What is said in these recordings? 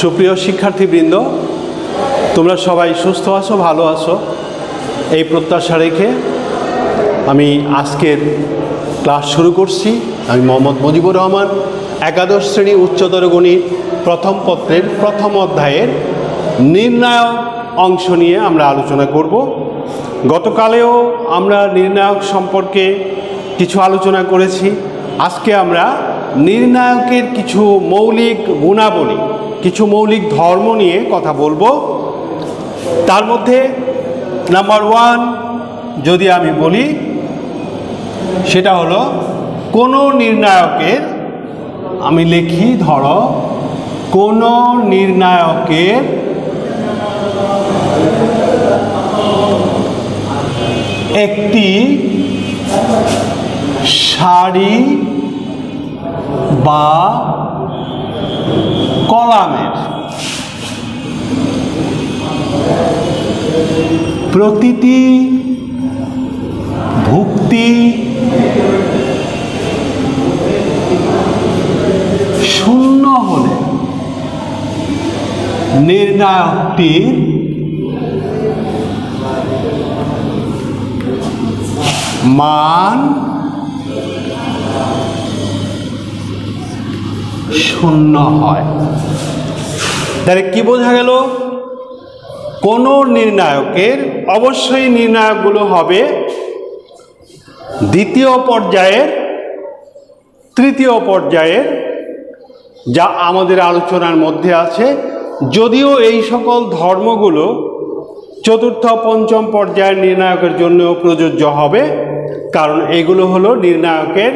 সুপ্রিয় শিক্ষার্থীবৃন্দ, তোমরা সবাই সুস্থ আছো, ভালো আছো, এই প্রত্যাশা রেখে আমি আজকের ক্লাস শুরু করছি। আমি মোহাম্মদ মুজিবুর রহমান, একাদশ শ্রেণী উচ্চতর গণিত প্রথম পত্রের প্রথম অধ্যায়ের নির্ণায়ক অংশ নিয়ে আমরা আলোচনা করব। গতকালেও আমরা নির্ণায়ক সম্পর্কে কিছু আলোচনা করেছি। আজকে আমরা নির্ণায়কের কিছু মৌলিক গুণাবলী, কিছু মৌলিক ধর্ম নিয়ে কথা বলবো। তার মধ্যে নাম্বার 1 যদি আমি বলি, সেটা হলো কোনো নির্ণায়কের, আমি লিখি, ধরো কোনো নির্ণায়কের একটি সারি বা কলামের প্রতিটি ভুক্তি শূন্য হলে নির্ণায়কটির মান শূন্য হয়। তাহলে কি বোঝা গেল? কোন নির্ণায়কের অবশ্যই নির্ণায়কগুলো হবে দ্বিতীয় পর্যায়ের, তৃতীয় পর্যায়ের, যা আমাদের আলোচনার মধ্যে আছে। যদিও এই সকল ধর্মগুলো চতুর্থ পঞ্চম পর্যায়ের নির্ণায়কের জন্যও প্রযোজ্য হবে, কারণ এগুলো হলো নির্ণায়কের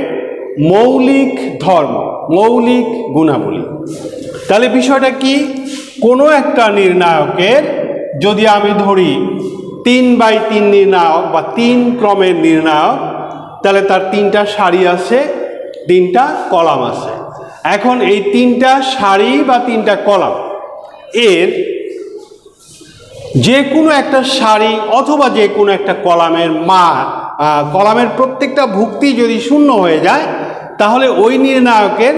মৌলিক ধর্ম, মৌলিক গুণাবলী। তাহলে বিষয়টা কি? কোনো একটা নির্ণায়কের যদি আমি ধরি 3/3 নির্ণায়ক বা 3 ক্রমের নির্ণায়ক, তাহলে তার 3টা সারি আছে, 3টা কলাম আছে। এখন এই 3টা সারি বা 3টা কলাম এর যে কোনো একটা সারি অথবা যে কোনো একটা কলামের কলামের প্রত্যেকটা ভুক্তি যদি শূন্য হয়ে যায়, তাহলে ওই নির্ণায়কের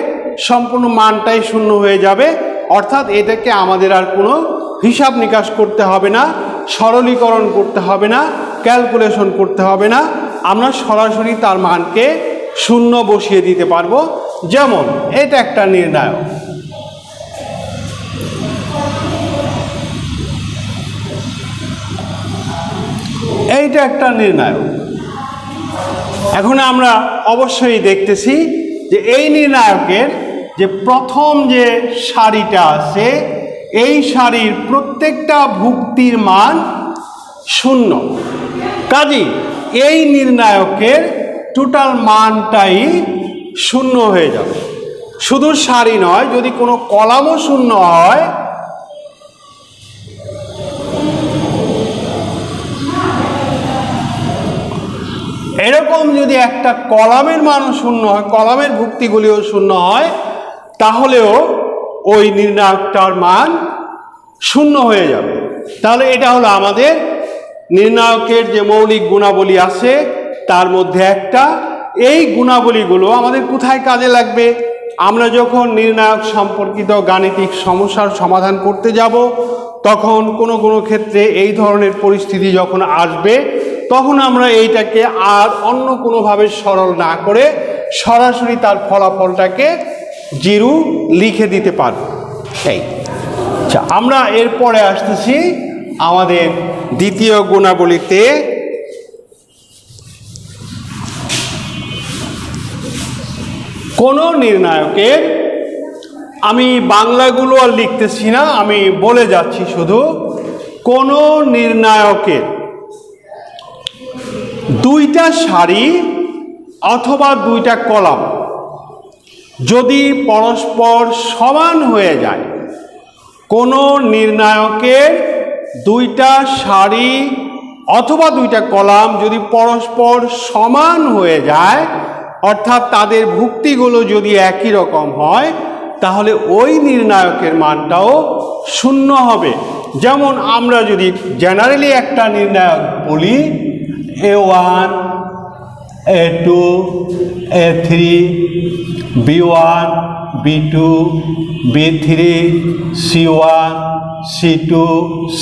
সম্পূর্ণ মানটাই শূন্য হয়ে যাবে। অর্থাৎ এটাকে আমাদের আর কোনো হিসাব নিকাশ করতে হবে না, সরলীকরণ করতে হবে না, ক্যালকুলেশন করতে হবে না। আমরা সরাসরি তার মানকে শূন্য বসিয়ে দিতে পারবো। যেমন এটা একটা নির্ণায়ক, এইটা একটা নির্ণায়ক। এখন আমরা অবশ্যই দেখতেছি যে এই নির্ণায়কের যে প্রথম যে সারিটা আছে, এই সারির প্রত্যেকটা ভুক্তির মান শূন্য। কাজেই এই নির্ণায়কের টোটাল মানটাই শূন্য হয়ে যাবে। শুধু সারি নয়, যদি কোনো কলামও শূন্য হয়, এরকম যদি একটা কলামের মানও শূন্য হয়, কলামের ভুক্তিগুলিও শূন্য হয়, তাহলেও ওই নির্ণায়কটার মান শূন্য হয়ে যাবে। তাহলে এটা হলো আমাদের নির্ণায়কের যে মৌলিক গুণাবলী আছে তার মধ্যে একটা। এই গুণাবলীগুলো আমাদের কোথায় কাজে লাগবে? আমরা যখন নির্ণায়ক সম্পর্কিত গাণিতিক সমস্যার সমাধান করতে যাব, তখন কোনো কোনো ক্ষেত্রে এই ধরনের পরিস্থিতি যখন আসবে, তখন আমরা এইটাকে আর অন্য কোনোভাবে সরল না করে সরাসরি তার ফলাফলটাকে 0 লিখে দিতে পারব। আচ্ছা, আমরা এরপরে আসতেছি আমাদের দ্বিতীয় গুণাবলীতে। কোনো নির্ণায়কের, আমি বাংলাগুলো আর লিখতেছি না, আমি বলে যাচ্ছি শুধু, কোনো নির্ণায়কের 2টা সারি অথবা 2টা কলাম যদি পরস্পর সমান হয়ে যায়, কোনো নির্ণায়কের 2টা সারি অথবা 2টা কলাম যদি পরস্পর সমান হয়ে যায়, অর্থাৎ তাদের ভুক্তিগুলো যদি একই রকম হয়, তাহলে ওই নির্ণায়কের মানটাও শূন্য হবে। যেমন আমরা যদি জেনারেলি একটা নির্ণায়ক বলি A1 A2, A3, B1, B2, B3, C1, C2,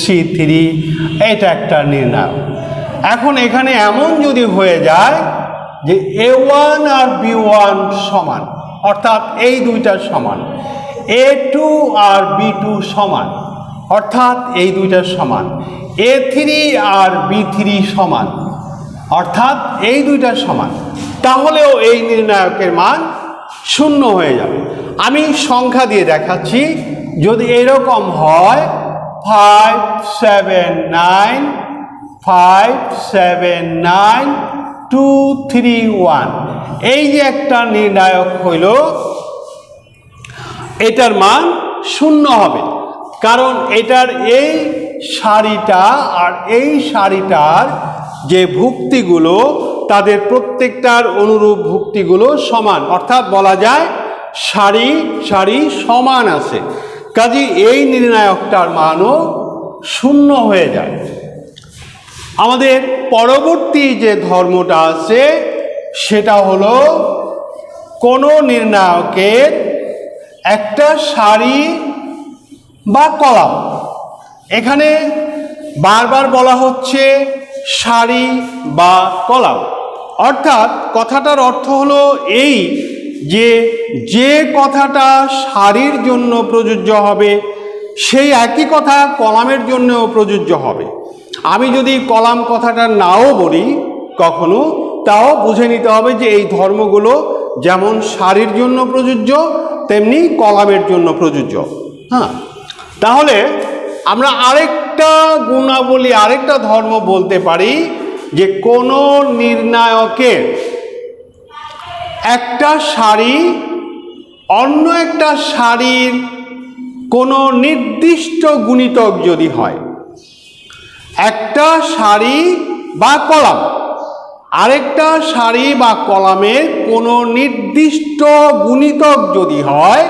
C3, এটা একটা নির্ণায়ক। এখন এখানে এমন যদি হয়ে যায় যে A1 আর B1 সমান, অর্থাৎ এই দুইটা সমান, A2 আর B2 সমান, অর্থাৎ এই দুইটা সমান, A3 আর B3 সমান, অর্থাৎ এই দুইটা সমান, তাহলেও এই নির্ণায়কের মান শূন্য হয়ে যাবে। আমি সংখ্যা দিয়ে দেখাচ্ছি। যদি এরকম হয় 5, 7, 9, 5, 7, 9, 2, 3, 1, এই যে একটা নির্ণায়ক হইল, এটার মান শূন্য হবে, কারণ এটার এই সারিটা আর এই সারিটার যে ভুক্তিগুলো, তাদের প্রত্যেকটার অনুরূপ ভুক্তিগুলো সমান, অর্থাৎ বলা যায় সারি সারি সমান আছে, কাজে এই নির্ণায়কটার মানও শূন্য হয়ে যায়। আমাদের পরবর্তী যে ধর্মটা আছে সেটা হলো কোনো নির্ণায়কের একটা সারি বা কলাম, এখানে বারবার বলা হচ্ছে সারি বা কলাম, অর্থাৎ কথাটার অর্থ হলো এই যে যে কথাটা সারির জন্য প্রযোজ্য হবে সেই একই কথা কলামের জন্যও প্রযোজ্য হবে। আমি যদি কলাম কথাটা নাও বলি কখনো, তাও বুঝে নিতে হবে যে এই ধর্মগুলো যেমন সারির জন্য প্রযোজ্য তেমনি কলামের জন্য প্রযোজ্য। হ্যাঁ, তাহলে আমরা আরেকটা গুণাবলী, আরেকটা ধর্ম বলতে পারি যে কোনো নির্ণায়কের একটা সারি অন্য একটা সারির কোনো নির্দিষ্ট গুণিতক যদি হয়, একটা সারি বা কলাম আরেকটা সারি বা কলামের কোনো নির্দিষ্ট গুণিতক যদি হয়,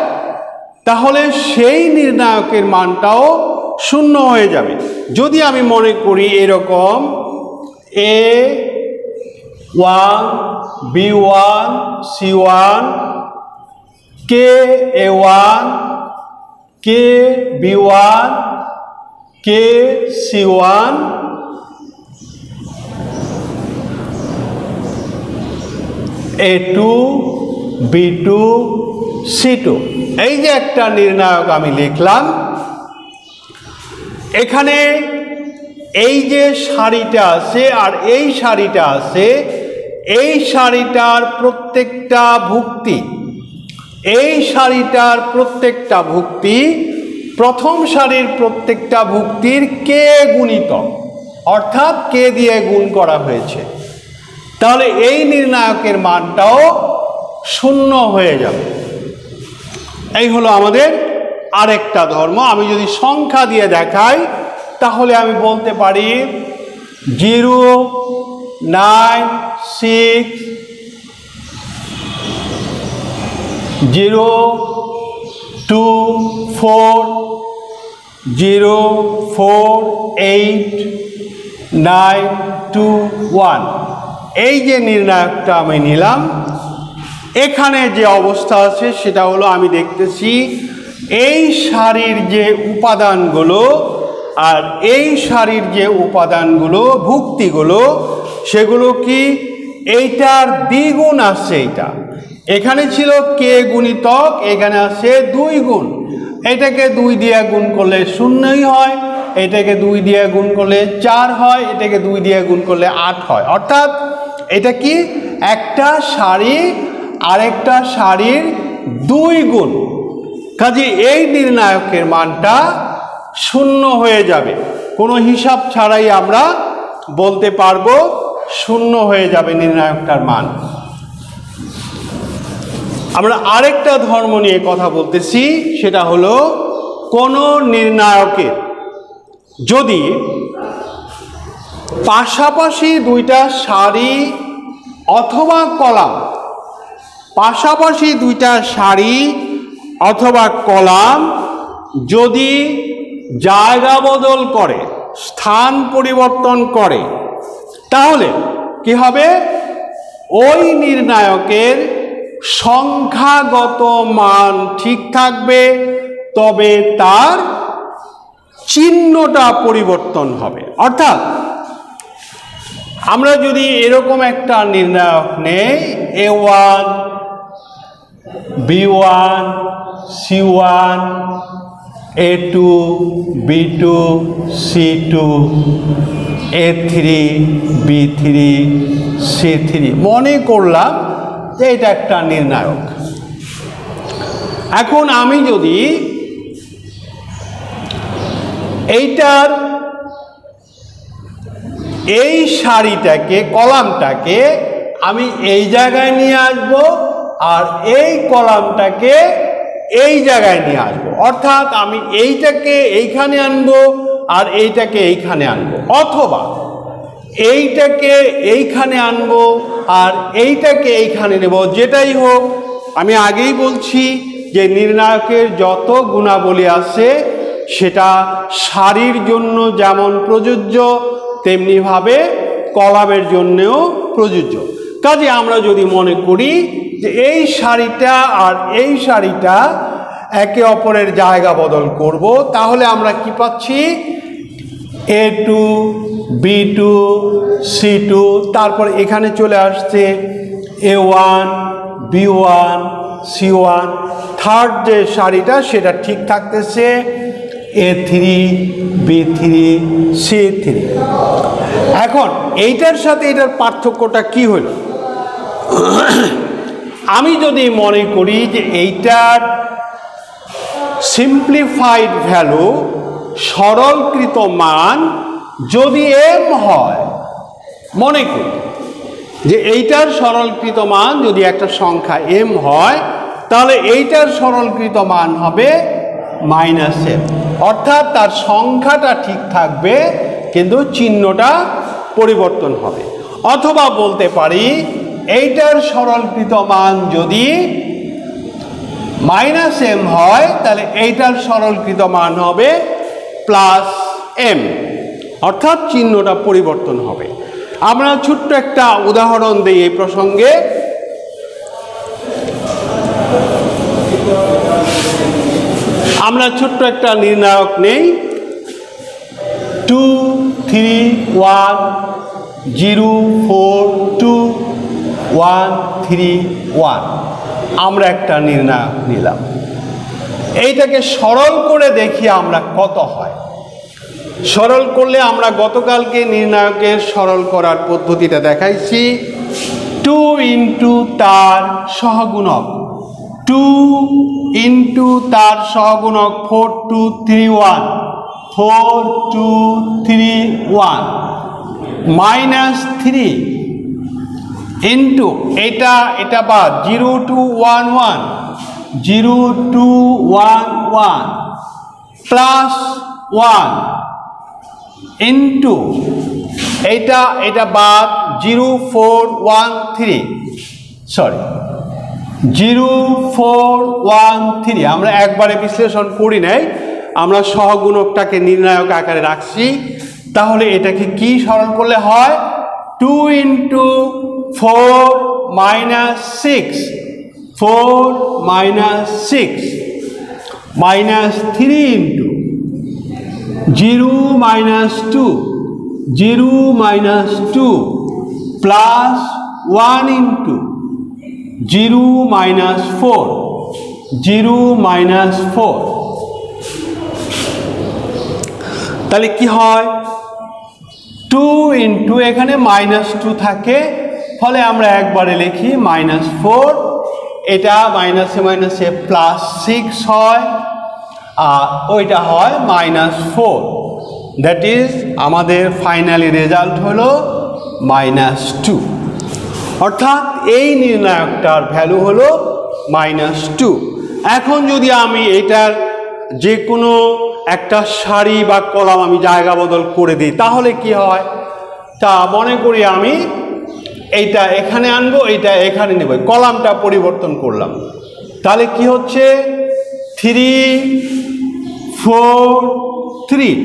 তাহলে সেই নির্ণায়কের মানটাও শূন্য হয়ে যাবে। যদি আমি মনে করি এরকম A1, B1, C1, KA1, KB1, KC1, A2, B2, C2, এই যে একটা নির্ণায়ক আমি লিখলাম, এখানে এই যে সারিটা আছে আর এই সারিটা আছে, এই সারিটার প্রত্যেকটা ভুক্তি, এই সারিটার প্রত্যেকটা ভুক্তি প্রথম সারির প্রত্যেকটা ভুক্তির কে গুণিতক, অর্থাৎ কে দিয়ে গুণ করা হয়েছে, তাহলে এই নির্ণায়কের মানটাও শূন্য হয়ে যাবে। এই হলো আমাদের আরেকটা ধর্ম। আমি যদি সংখ্যা দিয়ে দেখাই তাহলে আমি বলতে পারি 0, 9, 6, 0, 2, 4, 0, 4, 8, 9, 2, 1, এই যে নির্ণায়কটা আমি নিলাম, এখানে যে অবস্থা আছে সেটা হলো আমি দেখতেছি এই সারির যে উপাদানগুলো আর এই সারির যে উপাদানগুলো ভুক্তিগুলো সেগুলো কি এইটার দ্বিগুণ আসছে। এইটা এখানে ছিল কে গুণিতক, এখানে আছে 2 গুণ, এটাকে 2 দিয়ে গুণ করলে 0ই হয়, এটাকে 2 দিয়ে গুণ করলে 4 হয়, এটাকে 2 দিয়ে গুণ করলে 8 হয়, অর্থাৎ এটা কি একটা সারি আরেকটা সারির 2 গুণ, কাজে এই নির্ণায়কের মানটা শূন্য হয়ে যাবে। কোনো হিসাব ছাড়াই আমরা বলতে পারবো শূন্য হয়ে যাবে নির্ণায়কটার মান। আমরা আরেকটা ধর্ম নিয়ে কথা বলতেছি, সেটা হলো কোনো নির্ণায়কের যদি পাশাপাশি দুইটা সারি অথবা কলাম, পাশাপাশি দুইটা সারি অথবা কলাম যদি জায়গা বদল করে, স্থান পরিবর্তন করে, তাহলে কি হবে? ওই নির্ণায়কের সংখ্যাগত মান ঠিক থাকবে, তবে তার চিহ্নটা পরিবর্তন হবে। অর্থাৎ আমরা যদি এরকম একটা নির্ণায়ক নেই, A1 B1 C1 A2 B2 C2 A3 B3 C3, মনে করলাম যে এটা একটা নির্ণায়ক। এখন আমি যদি এইটার এই সারিটাকে, কলামটাকে আমি এই জায়গায় নিয়ে আসব, আর এই কলামটাকে এই জায়গায় নিয়ে আসব, অর্থাৎ আমি এইটাকে এইখানে আনবো আর এইটাকে এইখানে আনবো, অথবা এইটাকে এইখানে আনবো আর এইটাকে এইখানে নেব, যেটাই হোক। আমি আগেই বলছি যে নির্ণায়কের যত গুণাবলী আছে সেটা সারির জন্য যেমন প্রযোজ্য, তেমনিভাবে কলামের জন্যও প্রযোজ্য। কাজে আমরা যদি মনে করি যে এই সারিটা আর এই সারিটা একে অপরের জায়গা বদল করব, তাহলে আমরা কি পাচ্ছি? A2 B2 C2, তারপর এখানে চলে আসছে A1 B1 C1, থার্ড যে সারিটা সেটা ঠিক থাকতেছে A3 B3 C3। এখন এইটার সাথে এটার পার্থক্যটা কি হলো? আমি যদি মনে করি যে এইটার সিম্পলিফাইড ভ্যালু, সরলকৃত মান যদি m হয়, মনে করি যে এইটার সরলকৃত মান যদি একটা সংখ্যা m হয়, তাহলে এইটার সরলকৃত মান হবে -m, অর্থাৎ তার সংখ্যাটা ঠিক থাকবে কিন্তু চিহ্নটা পরিবর্তন হবে। অথবা বলতে পারি এইটার সরলকৃত মান যদি -m হয়, তাহলে এইটার সরলকৃত মান হবে +m, অর্থাৎ চিহ্নটা পরিবর্তন হবে। আমরা ছোট্ট একটা উদাহরণ দিই এই প্রসঙ্গে। আমরা ছোট্ট একটা নির্ণায়ক নেই, 2 3 1 0 4 2 1 3 1, আমরা একটা নির্ণায়ক নিলাম। এইটাকে সরল করে দেখি আমরা কত হয়। সরল করলে আমরা গতকালকে নির্ণায়কের সরল করার পদ্ধতিটা দেখাইছি। 2 ইন্টু তার সহগুণক, 2 ইন্টু তার সহগুণক 4 2 3 1 4 2 3 1 -3 ইন্টু এটা বাদ 0 2 1 1 0 2 1 1 প্লাস 1 ইন্টু এটা বাদ 0 4 1 3 0 4 1 3। আমরা একবারে বিশ্লেষণ করি নাই, আমরা সহগুণকটাকে নির্ণায়ক আকারে রাখছি। তাহলে এটাকে কি সরল করলে হয়? 2 ইন্টু 4 -6 4 -6 -3 ইন্টু 0 -2 0 -2 প্লাস 1 ইন্টু 0 -4 0 -4। তাহলে কি হয়? 2 ইন্টু এখানে -2 থাকে, ফলে আমরা একবারে লিখি -4, এটা মাইনাসে মাইনাসে +6 হয়, আর ওইটা হয় -4। দ্যাট ইজ আমাদের ফাইনালি রেজাল্ট হলো -2, অর্থাৎ এই নির্ণায়কটার ভ্যালু হলো -2। এখন যদি আমি এটার যে কোনো একটা সারি বা কলাম আমি জায়গা বদল করে দিই, তাহলে কি হয়? তা মনে করি আমি এইটা এখানে আনবো, এইটা এখানে নেব, কলামটা পরিবর্তন করলাম, তাহলে কি হচ্ছে? 3 4 3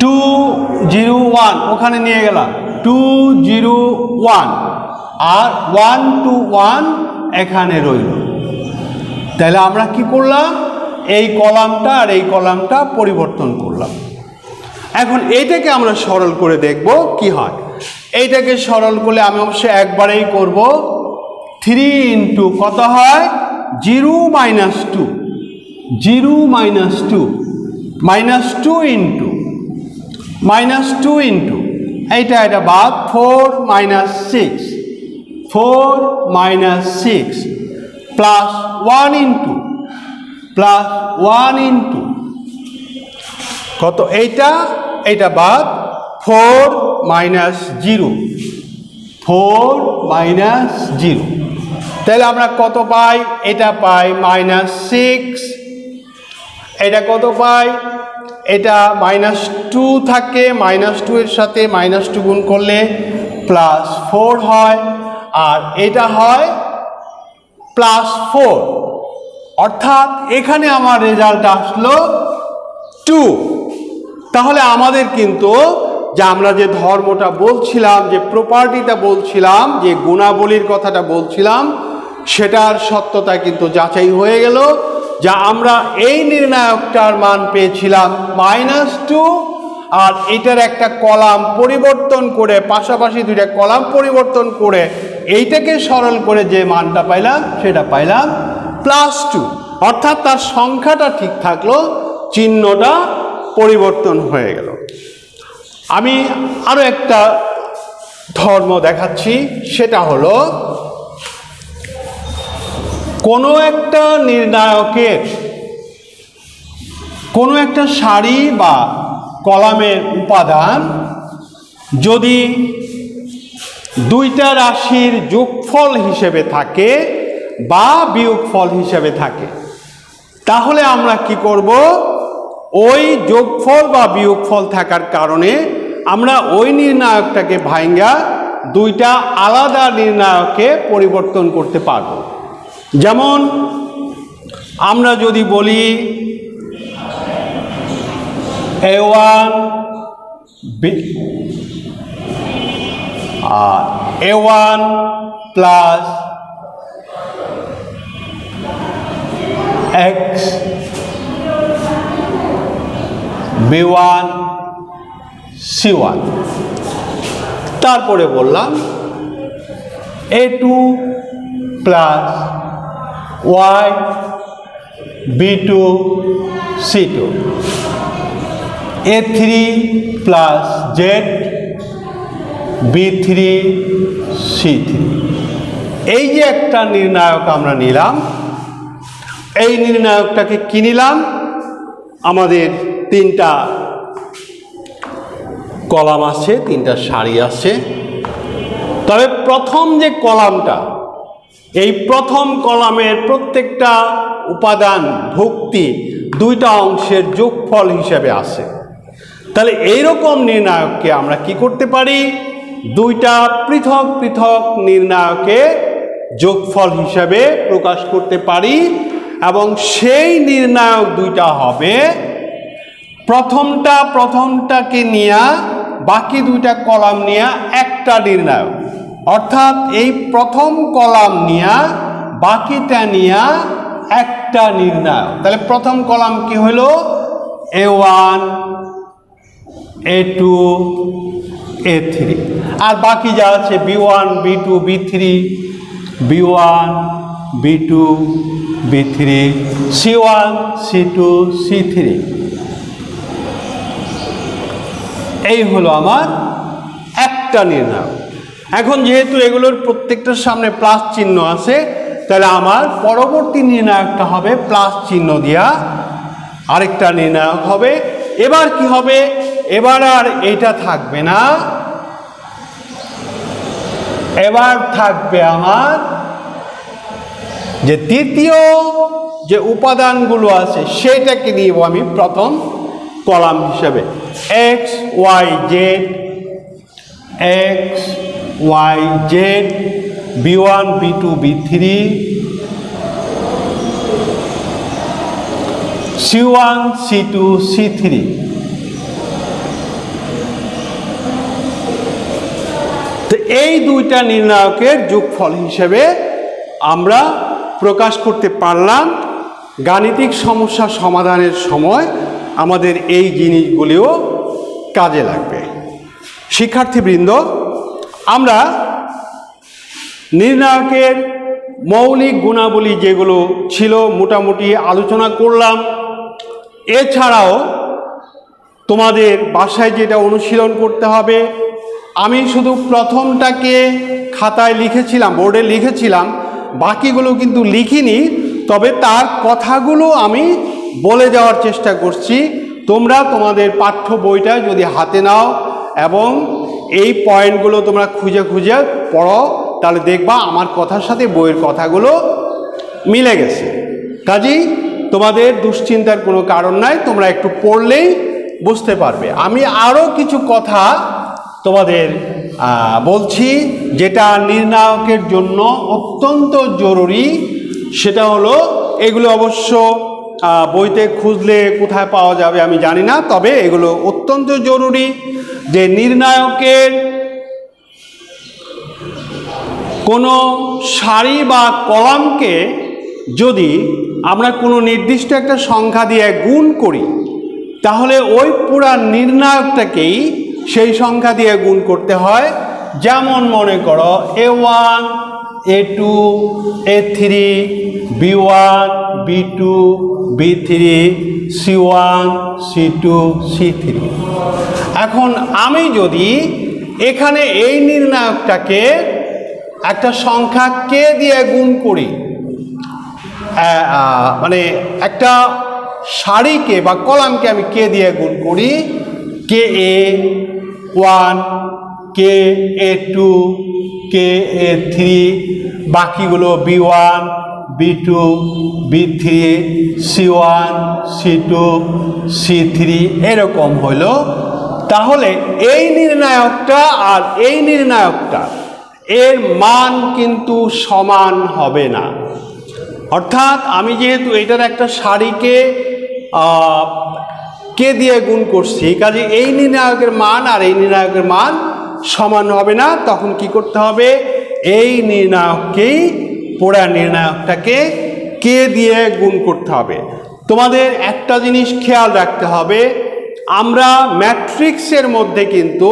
2 0 1 ওখানে নিয়ে গেলাম 2 0 1, আর 1 to 1 এখানে রইল। তাহলে আমরা কি করলাম, এই কলামটা আর এই কলামটা পরিবর্তন করলাম। এখন এইটাকে আমরা সরল করে দেখব কি হয়। এইটাকে সরল করলে আমি অবশ্যই একবারেই করব। 3 ইন্টু কত হয় 0 minus 2, 0 minus 2 minus 2 into minus 2 into এইটা এটা বাদ 4 minus 6, 4 minus 6 plus 1 into plus 1 into কত এইটা এইটা বাদ 4 মাইনাস 0, 4 মাইনাস 0। তাহলে আমরা কত পাই, এটা পাই মাইনাস 6, এটা কত পাই, এটা মাইনাস 2 থাকে, মাইনাস 2 এর সাথে মাইনাস 2 গুণ করলে প্লাস 4 হয়, আর এটা হয় প্লাস 4। অর্থাৎ এখানে আমার রেজাল্ট আসলো 2। তাহলে আমাদের কিন্তু যে আমরা যে ধর্মটা বলছিলাম, যে প্রপার্টিটা বলছিলাম, যে গুণাবলীর কথাটা বলছিলাম, সেটার সত্যতা কিন্তু যাচাই হয়ে গেল। যা আমরা এই নির্ণায়কটার মান পেয়েছিলাম -2, আর এটার একটা কলাম পরিবর্তন করে, পাশাপাশি দুইটা কলাম পরিবর্তন করে এইটাকে সরল করে যে মানটা পাইলাম সেটা পাইলাম +2। অর্থাৎ তার সংখ্যাটা ঠিক থাকলো, চিহ্নটা পরিবর্তন হয়ে গেল। আমি আরো একটা ধর্ম দেখাচ্ছি, সেটা হলো কোনো একটা নির্ণায়কের কোনো একটা সারি বা কলামের উপাদান যদি দুইটা রাশির যোগফল হিসেবে থাকে বা বিয়োগফল হিসেবে থাকে, তাহলে আমরা কি করব, ওই যোগফল বা বিয়োগফল থাকার কারণে আমরা ওই নির্ণায়কটাকে ভাঙ্গা দুইটা আলাদা নির্ণায়কে পরিবর্তন করতে পারব। যেমন আমরা যদি বলি A1 আর A1 plus x B1 C1, তারপরে বললাম A2 plus y B2 C2, A3 plus z B3 C3। এই যে একটা নির্ণায়ক আমরা নিলাম, এই নির্ণায়কটাকে কি নিলাম, আমাদের তিনটা কলাম আছে, তিনটা সারি আছে। তবে প্রথম যে কলামটা, এই প্রথম কলামের প্রত্যেকটা উপাদান ভুক্তি দুইটা অংশের যোগফল হিসেবে আছে। তাহলে এইরকম নির্ণায়ককে আমরা কি করতে পারি, দুইটা পৃথক পৃথক নির্ণায়কে যোগফল হিসাবে প্রকাশ করতে পারি, এবং সেই নির্ণায়ক দুইটা হবে প্রথমটাকে নিয়ে বাকি দুইটা কলাম নিয়ে একটা নির্ণায়ক। অর্থাৎ এই প্রথম কলাম নিয়ে বাকিটা নিয়ে একটা নির্ণায়ক। তাহলে প্রথম কলাম কি হলো, A1 A2 A3, আর বাকি যা আছে B1 B2 B3 B1 B2 B3 C1 C2 C3। এই হলো আমার একটা নির্ণায়ক। এখন যেহেতু এগুলোর প্রত্যেকটার সামনে প্লাস চিহ্ন আছে, তাহলে আমার পরবর্তী নির্ণায়কটা হবে প্লাস চিহ্ন দিয়া আরেকটা নির্ণায়ক হবে। এবার কি হবে, এবার আর এইটা থাকবে না, এবার থাকবে আমার যে তৃতীয় যে উপাদানগুলো আছে সেটাকে নিব আমি প্রথম কলাম হিসেবে, x y z x y z B1 B2 B3 C1 C2 C3। তো এই দুইটা নির্ণায়কের যোগফল হিসেবে আমরা প্রকাশ করতে পারলাম। গাণিতিক সমস্যা সমাধানের সময় আমাদের এই জিনিসগুলিও কাজে লাগবে। শিক্ষার্থীবৃন্দ, আমরা নির্ণায়কের মৌলিক গুণাবলী যেগুলো ছিল মোটামুটি আলোচনা করলাম। এছাড়াও তোমাদের বাসায় যেটা অনুশীলন করতে হবে, আমি শুধু প্রথমটাকে খাতায় লিখেছিলাম, বোর্ডে লিখেছিলাম, বাকিগুলো কিন্তু লিখিনি, তবে তার কথাগুলো আমি বলে যাওয়ার চেষ্টা করছি। তোমরা তোমাদের পাঠ্য বইটা যদি হাতে নাও এবং এই পয়েন্টগুলো তোমরা খুঁজে খুঁজে পড়ো, তাহলে দেখবা আমার কথার সাথে বইয়ের কথাগুলো মিলে গেছে। কাজেই তোমাদের দুশ্চিন্তার কোনো কারণ নাই, তোমরা একটু পড়লেই বুঝতে পারবে। আমি আরও কিছু কথা তোমাদের বলছি যেটা নির্ণায়কের জন্য অত্যন্ত জরুরি। সেটা হলো, এগুলো অবশ্য বইতে খুঁজলে কোথায় পাওয়া যাবে আমি জানি না, তবে এগুলো অত্যন্ত জরুরি যে নির্ণায়কের কোনো সারি বা কলামকে যদি আমরা কোনো নির্দিষ্ট একটা সংখ্যা দিয়ে গুণ করি, তাহলে ওই পুরা নির্ণায়কটাকেই সেই সংখ্যা দিয়ে গুণ করতে হয়। যেমন মনে করো A1, A2, A3, B1, B2, B3, C1, C2, C3। এখন আমি যদি এখানে এই নির্ণায়কটাকে একটা সংখ্যা k দিয়ে গুণ করি, মানে একটা সারিকে বা কলামকে আমি k দিয়ে গুণ করি, KA1, KA2, KA3, বাকিগুলো B1, B2, B3, C1, C2, C3 এরকম হলো। তাহলে এই নির্ণায়কটা আর এই নির্ণায়কটা এর মান কিন্তু সমান হবে না। অর্থাৎ আমি যেহেতু এটার একটা সারিকে কে দিয়ে গুণ করছি, কাজে এই নির্ণায়কের মান আর এই নির্ণায়কের মান সমান হবে না। তখন কি করতে হবে, এই নির্ণায়ককেই পুরা নির্ণায়কটাকে কে দিয়ে গুণ করতে হবে। তোমাদের একটা জিনিস খেয়াল রাখতে হবে, আমরা ম্যাট্রিক্সের মধ্যে কিন্তু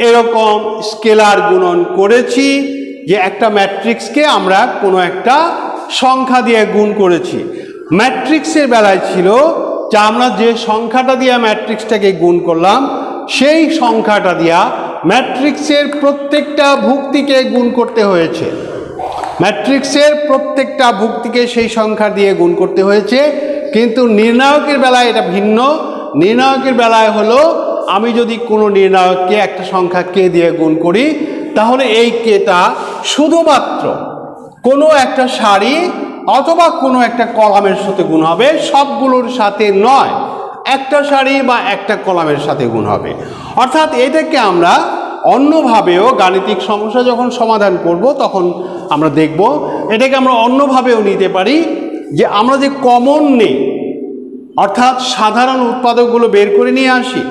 এরকম স্কেলার গুণন করেছি যে একটা ম্যাট্রিক্সকে আমরা কোনো একটা সংখ্যা দিয়ে গুণ করেছি। ম্যাট্রিক্সের বেলায় ছিল যে আমরা যে সংখ্যাটা দিয়ে ম্যাট্রিক্সটাকে গুণ করলাম, সেই সংখ্যাটা দিয়া ম্যাট্রিক্সের প্রত্যেকটা ভুক্তিকে গুণ করতে হয়েছে। ম্যাট্রিক্সের প্রত্যেকটা ভুক্তিকে সেই সংখ্যা দিয়ে গুণ করতে হয়েছে। কিন্তু নির্ণায়কের বেলায় এটা ভিন্ন। নির্ণায়কের বেলায় হলো, আমি যদি কোনো নির্ণায়ককে একটা সংখ্যা কে দিয়ে গুণ করি, তাহলে এই কেটা শুধুমাত্র কোনো একটা সারি অথবা কোনো একটা কলামের সাথে গুণ হবে, সবগুলোর সাথে নয়, একটা সারি বা একটা কলামের সাথে গুণ হবে। অর্থাৎ এটাকে আমরা অন্যভাবেও গাণিতিক সমস্যা যখন সমাধান করব তখন আমরা দেখব, এটাকে আমরা অন্যভাবেও নিতে পারি যে আমরা যে কমন নেই, অর্থাৎ সাধারণ উৎপাদকগুলো বের করে নিয়ে আসি,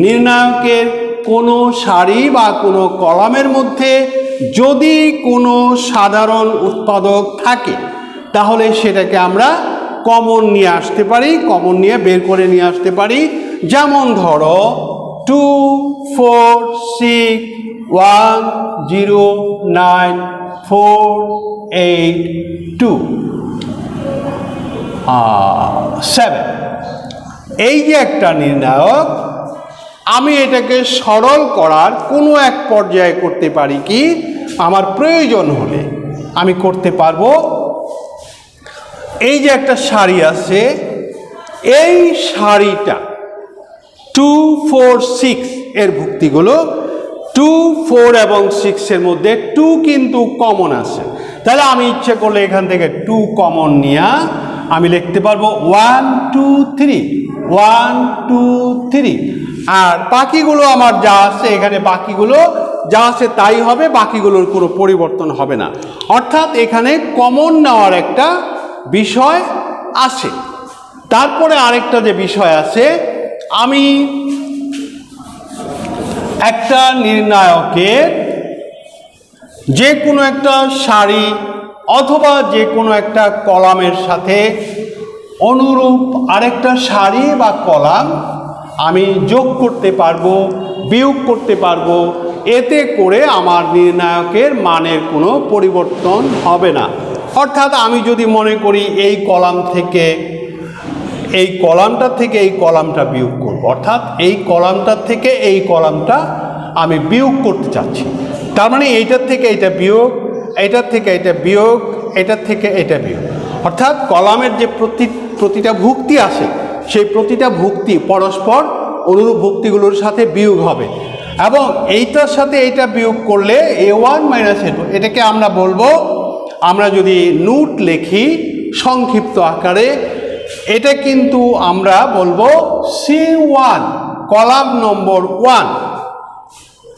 নির্ণায়কের কোনো সারি বা কোনো কলামের মধ্যে যদি কোনো সাধারণ উৎপাদক থাকে, তাহলে সেটাকে আমরা কমন নিয়ে আসতে পারি, কমন নিয়ে বের করে নিয়ে আসতে পারি। যেমন ধরো 2, 4, 6, 1, 0, 9, 4, 8, 2, 7। এই যে একটা নির্ণায়ক, আমি এটাকে সরল করার কোনো এক পর্যায়ে করতে পারি কি, আমার প্রয়োজন হলে আমি করতে পারবো। এই যে একটা সারি আছে, এই সারিটা 2, 4, 6 এর ভুক্তিগুলো 2, 4 এবং 6 এর মধ্যে 2 কিন্তু কমন আছে। তাহলে আমি ইচ্ছে করলে এখান থেকে 2 কমন নিয়ে আমি লিখতে পারবো 1, 2, 3, 1, 2, 3। আর বাকিগুলো আমার যা আছে, এখানে বাকিগুলো যা আছে তাই হবে, বাকিগুলোর কোনো পরিবর্তন হবে না। অর্থাৎ এখানে কমন নেওয়ার একটা বিষয় আছে। তারপরে আরেকটা যে বিষয় আছে, আমি একটা নির্ণায়কের যে কোনো একটা সারি অথবা যে কোনো একটা কলামের সাথে অনুরূপ আরেকটা সারি বা কলাম আমি যোগ করতে পারবো, বিয়োগ করতে পারবো, এতে করে আমার নির্ণায়কের মানের কোনো পরিবর্তন হবে না। অর্থাৎ আমি যদি মনে করি এই কলাম থেকে এই কলামটা থেকে এই কলামটা বিয়োগ করব, অর্থাৎ এই কলামটার থেকে এই কলামটা আমি বিয়োগ করতে চাচ্ছি, তার মানে এইটার থেকে এইটা বিয়োগ, এইটার থেকে এটা বিয়োগ, এটার থেকে এটা বিয়োগ, অর্থাৎ কলামের যে প্রতিটা ভুক্তি আছে সেই প্রতিটা ভুক্তি পরস্পর অনুরূপ ভুক্তিগুলোর সাথে বিয়োগ হবে এবং এইটার সাথে এইটা বিয়োগ করলে a1 - a2, এটাকে আমরা বলবো, আমরা যদি নোট লিখি সংক্ষিপ্ত আকারে, এটা কিন্তু আমরা বলবো C1, কলাম নম্বর 1।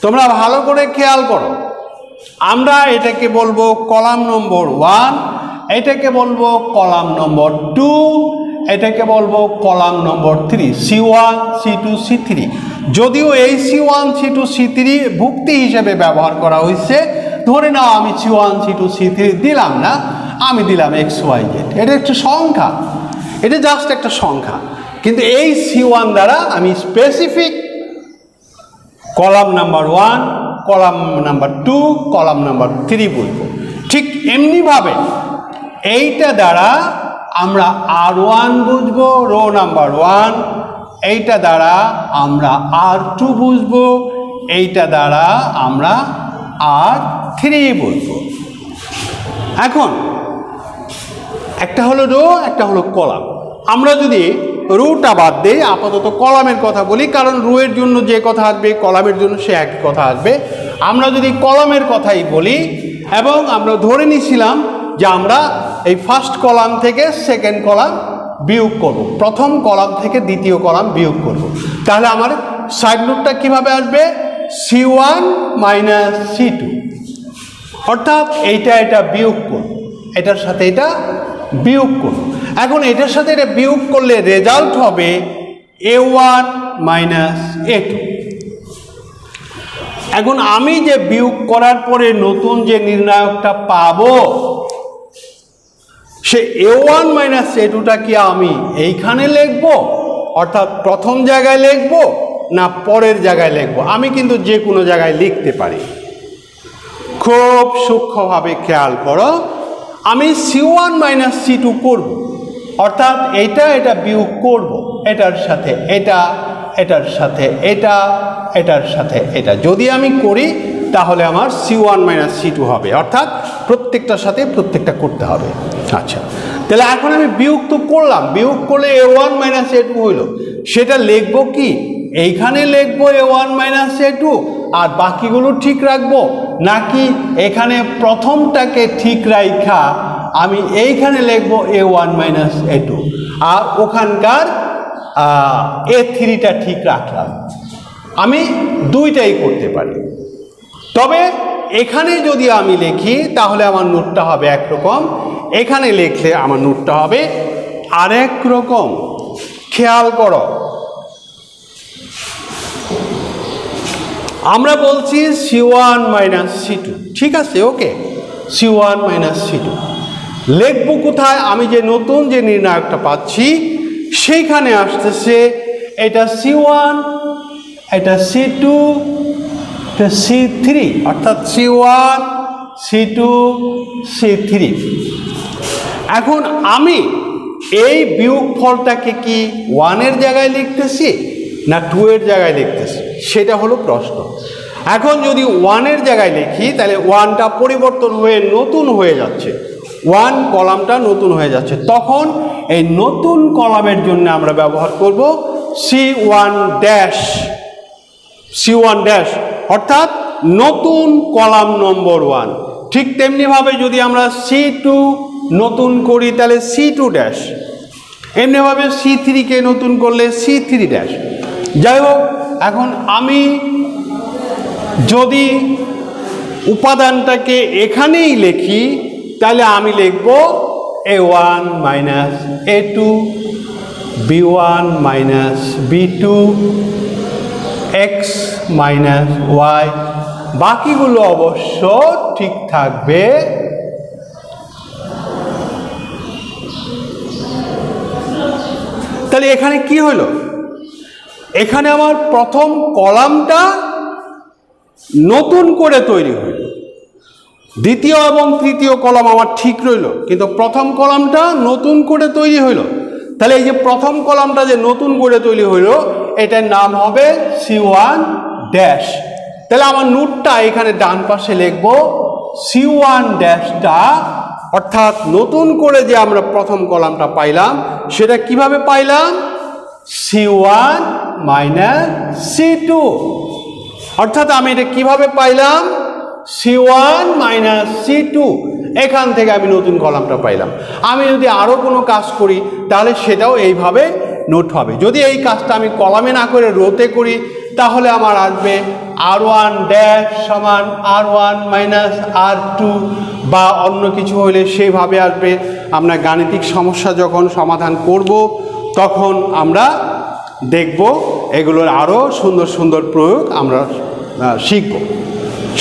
তোমরা ভালো করে খেয়াল করো, আমরা এটাকে বলবো কলাম নম্বর 1, এটাকে বলবো কলাম নম্বর 2, এটাকে বলবো column number 3, C1, C2, C3। যদিও এই C1, C2, C3 ভুক্তি হিসেবে ব্যবহার করা হয়েছে, ধরে নাও আমি C1, C2, C3 দিলাম না, আমি দিলাম XYZ। এটা একটা সংখ্যা, এটা জাস্ট একটা সংখ্যা, কিন্তু এই C1 দ্বারা আমি specific column number 1, column number 2, column number 3 বলবো। ঠিক এমনিভাবে এইটা দ্বারা আমরা R1 বুঝবো, রো নাম্বার 1, এইটা দ্বারা আমরা R2 বুঝবো, এইটা দ্বারা আমরা R3 বুঝবো। এখন একটা হলো রো, একটা হলো কলাম। আমরা যদি রোটা বাদ দিই, আপাতত কলামের কথা বলি, কারণ রোয়ের জন্য যে কথা আসবে কলামের জন্য সে একই কথা আসবে। আমরা যদি কলামের কথাই বলি এবং আমরা ধরে নিয়েছিলাম যে আমরা এই ফার্স্ট কলাম থেকে সেকেন্ড কলাম বিয়োগ করব, প্রথম কলাম থেকে দ্বিতীয় কলাম বিয়োগ করব, তাহলে আমার সাইড নোটটা কীভাবে আসবে? C1 - C2, অর্থাৎ এইটা এটা বিয়োগ করব, এটার সাথে এটা বিয়োগ করব। এখন এটার সাথে এটা বিয়োগ করলে রেজাল্ট হবে A1 - A2। এখন আমি যে বিয়োগ করার পরে নতুন যে নির্ণায়কটা পাবো, সে A1 - A2টা কি আমি এইখানে লিখব, অর্থাৎ প্রথম জায়গায় লিখব না পরের জায়গায় লিখব? আমি কিন্তু যে কোনো জায়গায় লিখতে পারি। খুব সূক্ষ্মভাবে খেয়াল করো, আমি C1 - C2 করব, অর্থাৎ এটা এটা বিয়োগ করব, এটার সাথে এটা, এটার সাথে এটা, এটার সাথে এটা। যদি আমি করি তাহলে আমার C1 - C2 হবে, অর্থাৎ প্রত্যেকটার সাথে প্রত্যেকটা করতে হবে। আচ্ছা, তাহলে এখন আমি বিয়োগ তো করলাম, বিয়োগ করলে A1 - A2 হইল, সেটা লিখব কি এইখানে লিখবো A1 - A2 আর বাকিগুলো ঠিক রাখবো, নাকি এখানে প্রথমটাকে ঠিক রাখা আমি এইখানে লিখবো A1 - A2 আর ওখানকার A3টা ঠিক রাখলাম? আমি দুইটাই করতে পারি। তবে এখানে যদি আমি লিখি তাহলে আমার নোটটা হবে একরকম, এখানে লিখলে আমার নোটটা হবে আরেক রকম। খেয়াল করো, আমরা বলছি C1 - C2, ঠিক আছে, ওকে, C1 - C2 লিখবো কোথায়? আমি যে নতুন যে নির্ণায়কটা পাচ্ছি সেইখানে আসতেছে এটা C1, এটা C2, এটা C3, অর্থাৎ C1, C2, C3। এখন আমি এই বিয়োগফলটাকে কি 1-এর জায়গায় লিখতেছি না 2-এর জায়গায় লিখতেছি, সেটা হলো প্রশ্ন। এখন যদি 1-এর জায়গায় লিখি তাহলে 1টা পরিবর্তন হয়ে নতুন হয়ে যাচ্ছে, 1 কলামটা নতুন হয়ে যাচ্ছে, তখন এই নতুন কলামের জন্য আমরা ব্যবহার করব C1', অর্থাৎ নতুন কলাম নম্বর 1। ঠিক তেমনিভাবে যদি আমরা C2 নতুন করি তাহলে C2', এমনিভাবে C3কে নতুন করলে C3'। যাই হোক, এখন আমি যদি উপাদানটাকে এখানেই লিখি তাহলে আমি লিখব A1 - A2, B1 - B2, X - Y, বাকিগুলো অবশ্য ঠিক থাকবে। তাহলে এখানে কি হলো, এখানে আমার প্রথম কলামটা নতুন করে তৈরি হইল, দ্বিতীয় এবং তৃতীয় কলাম আমার ঠিক রইল, কিন্তু প্রথম কলামটা নতুন করে তৈরি হইল। তাহলে এই যে প্রথম কলামটা যে নতুন করে তৈরি হইল, এটার নাম হবে C1 ড্যাশ। তাহলে আমার নোটটা এখানে ডান পাশে লিখব C1 ড্যাশটা, অর্থাৎ নতুন করে যে আমরা প্রথম কলামটা পাইলাম সেটা কিভাবে পাইলাম, C1 মাইনাস C2। অর্থাৎ আমি এটা কিভাবে পাইলাম, C1 মাইনাস C2, এখান থেকে আমি নতুন কলামটা পাইলাম। আমি যদি আরও কোনো কাজ করি তাহলে সেটাও এইভাবে নোট হবে। যদি এই কাজটা আমি কলামে না করে রোতে করি তাহলে আমার আসবে R1 ড্যাশ সমান R1 মাইনাস R2, বা অন্য কিছু হলে সেইভাবে আসবে। আমরা গাণিতিক সমস্যা যখন সমাধান করব তখন আমরা দেখব এগুলোর আরও সুন্দর সুন্দর প্রয়োগ আমরা শিখব।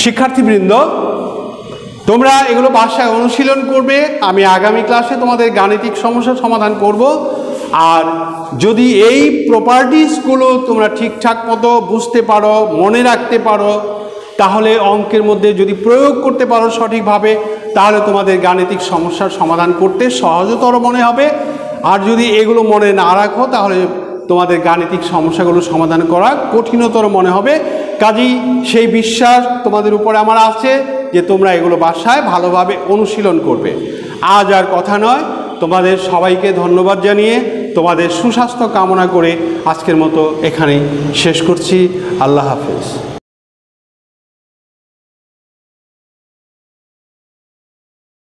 শিক্ষার্থীবৃন্দ, তোমরা এগুলো বাসায় অনুশীলন করবে। আমি আগামী ক্লাসে তোমাদের গাণিতিক সমস্যার সমাধান করব। আর যদি এই প্রপার্টিসগুলো তোমরা ঠিকঠাক মতো বুঝতে পারো, মনে রাখতে পারো, তাহলে অঙ্কের মধ্যে যদি প্রয়োগ করতে পারো সঠিকভাবে, তাহলে তোমাদের গাণিতিক সমস্যার সমাধান করতে সহজতর মনে হবে। আর যদি এগুলো মনে না রাখো তাহলে তোমাদের গাণিতিক সমস্যাগুলো সমাধান করা কঠিনতর মনে হবে। কাজেই সেই বিশ্বাস তোমাদের উপরে আমার আছে যে তোমরা এগুলো বাসায় ভালোভাবে অনুশীলন করবে। আজ আর কথা নয়, তোমাদের সবাইকে ধন্যবাদ জানিয়ে তোমাদের সুস্বাস্থ্য কামনা করে আজকের মতো এখানেই শেষ করছি। আল্লাহ হাফেজ।